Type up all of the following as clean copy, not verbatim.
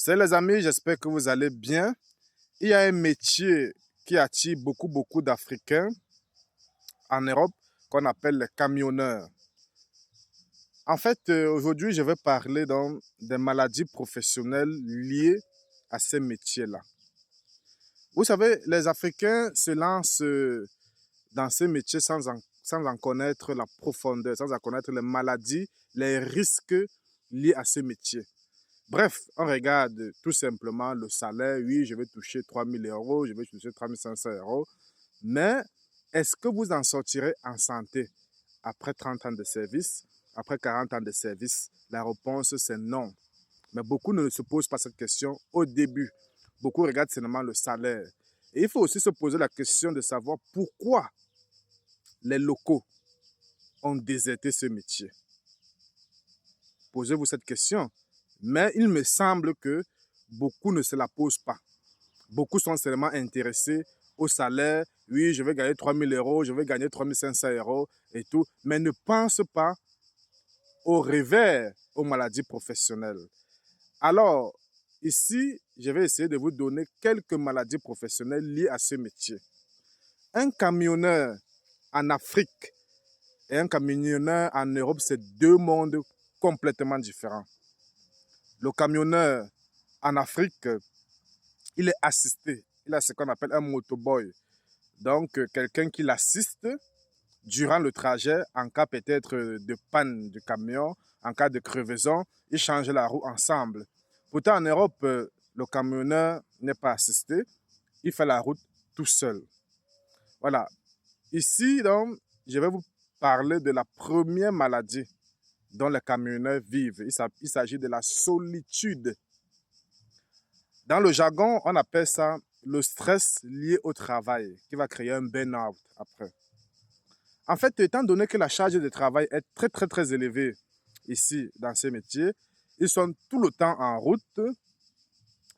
Salut les amis, j'espère que vous allez bien. Il y a un métier qui attire beaucoup d'Africains en Europe qu'on appelle les camionneurs. En fait, aujourd'hui, je vais parler des maladies professionnelles liées à ces métiers-là. Vous savez, les Africains se lancent dans ces métiers sans en connaître la profondeur, sans en connaître les maladies, les risques liés à ces métiers. Bref, on regarde tout simplement le salaire. Oui, je vais toucher 3 000 euros, je vais toucher 3 500 euros. Mais est-ce que vous en sortirez en santé après 30 ans de service, après 40 ans de service? La réponse, c'est non. Mais beaucoup ne se posent pas cette question au début. Beaucoup regardent seulement le salaire. Et il faut aussi se poser la question de savoir pourquoi les locaux ont déserté ce métier. Posez-vous cette question. Mais il me semble que beaucoup ne se la posent pas. Beaucoup sont seulement intéressés au salaire. Oui, je vais gagner 3 000 euros, je vais gagner 3 500 euros et tout. Mais ne pensent pas au revers, aux maladies professionnelles. Alors, ici, je vais essayer de vous donner quelques maladies professionnelles liées à ce métier. Un camionneur en Afrique et un camionneur en Europe, c'est deux mondes complètement différents. Le camionneur en Afrique, il est assisté. Il a ce qu'on appelle un motoboy. Donc, quelqu'un qui l'assiste durant le trajet, en cas peut-être de panne du camion, en cas de crevaison, ils changent la roue ensemble. Pourtant, en Europe, le camionneur n'est pas assisté. Il fait la route tout seul. Voilà. Ici, donc, je vais vous parler de la première maladie dont les camionneurs vivent. Il s'agit de la solitude. Dans le jargon, on appelle ça le stress lié au travail qui va créer un burn-out après. En fait, étant donné que la charge de travail est très élevée ici dans ces métiers, ils sont tout le temps en route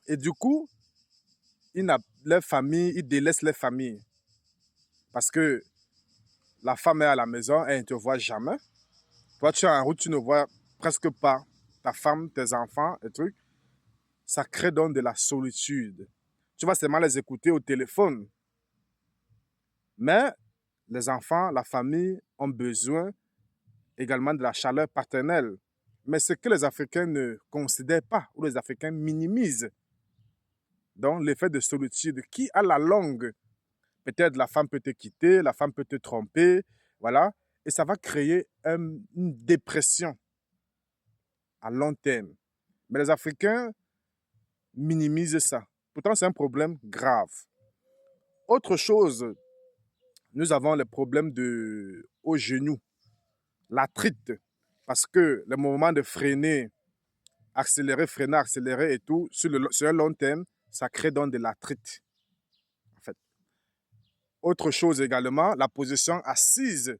et du coup, ils délaissent leur famille parce que la femme est à la maison, elle ne te voit jamais. Toi, tu es en route, tu ne vois presque pas ta femme, tes enfants et trucs. Ça crée donc de la solitude. Tu vas seulement les écouter au téléphone. Mais les enfants, la famille ont besoin également de la chaleur paternelle. Mais ce que les Africains ne considèrent pas, ou les Africains minimisent, donc l'effet de solitude qui, à la longue, peut-être la femme peut te quitter, la femme peut te tromper, voilà, et ça va créer une dépression à long terme. Mais les Africains minimisent ça. Pourtant, c'est un problème grave. Autre chose, nous avons les problèmes au genou, l'arthrite, parce que le moment de freiner, accélérer et tout, sur un long terme, ça crée donc de l'arthrite. En fait. Autre chose également, la position assise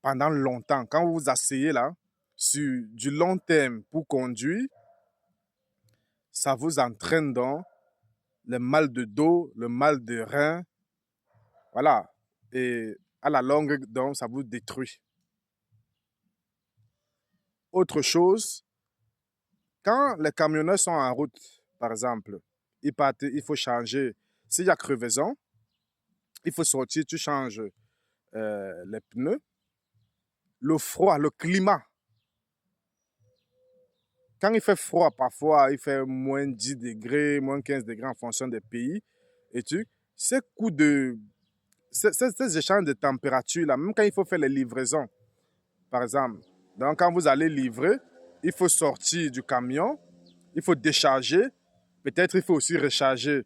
pendant longtemps. Quand vous vous asseyez là, sur du long terme pour conduire, ça vous entraîne dans le mal de dos, le mal de rein. Voilà. Et à la longue, donc, ça vous détruit. Autre chose, quand les camionneurs sont en route, par exemple, il faut changer. S'il y a crevaison, il faut sortir, tu changes les pneus. Le froid, le climat. Quand il fait froid, parfois, il fait moins 10 degrés, moins 15 degrés en fonction des pays. Et ces ces échanges de température, là, même quand il faut faire les livraisons, par exemple, donc quand vous allez livrer, il faut sortir du camion, il faut décharger, peut-être il faut aussi recharger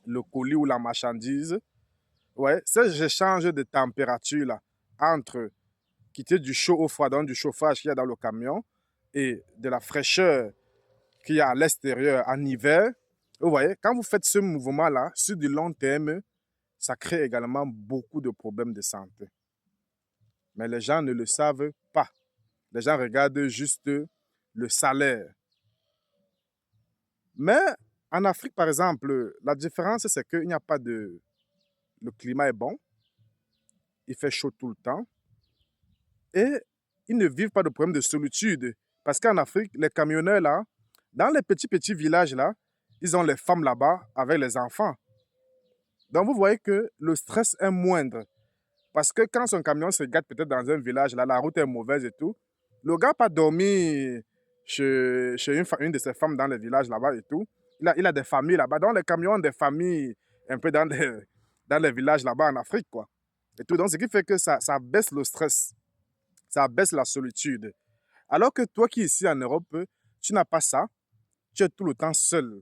le colis ou la marchandise. Ouais, ces échanges de température là, entre quitter du chaud au froid, donc du chauffage qu'il y a dans le camion, et de la fraîcheur qu'il y a à l'extérieur en hiver, vous voyez, quand vous faites ce mouvement-là, sur du long terme, ça crée également beaucoup de problèmes de santé. Mais les gens ne le savent pas. Les gens regardent juste le salaire. Mais en Afrique, par exemple, la différence, c'est qu'il n'y a pas de... Le climat est bon, il fait chaud tout le temps, et ils ne vivent pas de problème de solitude. Parce qu'en Afrique, les camionneurs, là, Dans les petits villages là, ils ont les femmes là-bas avec les enfants. Donc vous voyez que le stress est moindre. Parce que quand son camion se gâte peut-être dans un village, là, la route est mauvaise et tout, le gars n'a pas dormi chez une de ses femmes dans le village là-bas et tout. Il a des familles là-bas. Donc les camions ont des familles un peu dans les villages là-bas en Afrique, quoi. Et tout. Donc ce qui fait que ça baisse le stress, ça baisse la solitude. Alors que toi qui es ici en Europe, tu n'as pas ça. Tu es tout le temps seul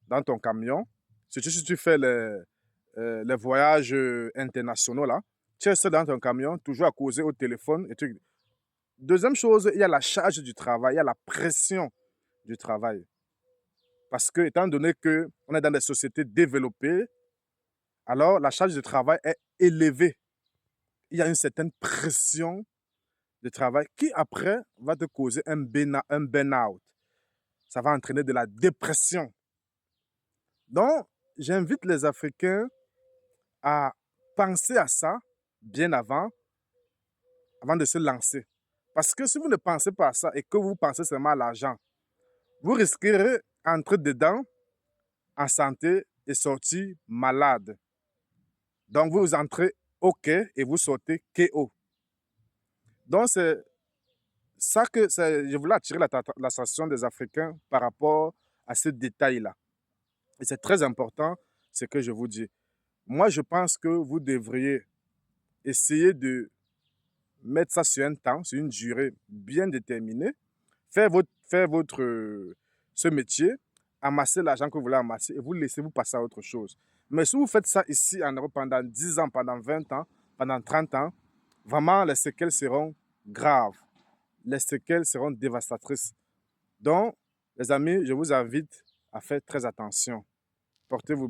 dans ton camion. Surtout si tu fais les voyages internationaux là. Tu es seul dans ton camion, toujours à causer au téléphone. Et tout. Deuxième chose, il y a la charge du travail, il y a la pression du travail. Parce que, étant donné qu'on est dans des sociétés développées, alors la charge de travail est élevée. Il y a une certaine pression de travail qui, après, va te causer un burn-out. Ça va entraîner de la dépression. Donc, j'invite les Africains à penser à ça bien avant de se lancer. Parce que si vous ne pensez pas à ça et que vous pensez seulement à l'argent, vous risquerez d'entrer dedans en santé et sortir malade. Donc, vous entrez OK et vous sortez KO. Donc, c'est ça que je voulais attirer l'attention des Africains par rapport à ce détail-là. Et c'est très important ce que je vous dis. Moi, je pense que vous devriez essayer de mettre ça sur un temps, sur une durée bien déterminée, faire ce métier, amasser l'argent que vous voulez amasser et vous laissez vous passer à autre chose. Mais si vous faites ça ici en Europe pendant 10 ans, pendant 20 ans, pendant 30 ans, vraiment les séquelles seront graves. Les séquelles seront dévastatrices. Donc, les amis, je vous invite à faire très attention. Portez-vous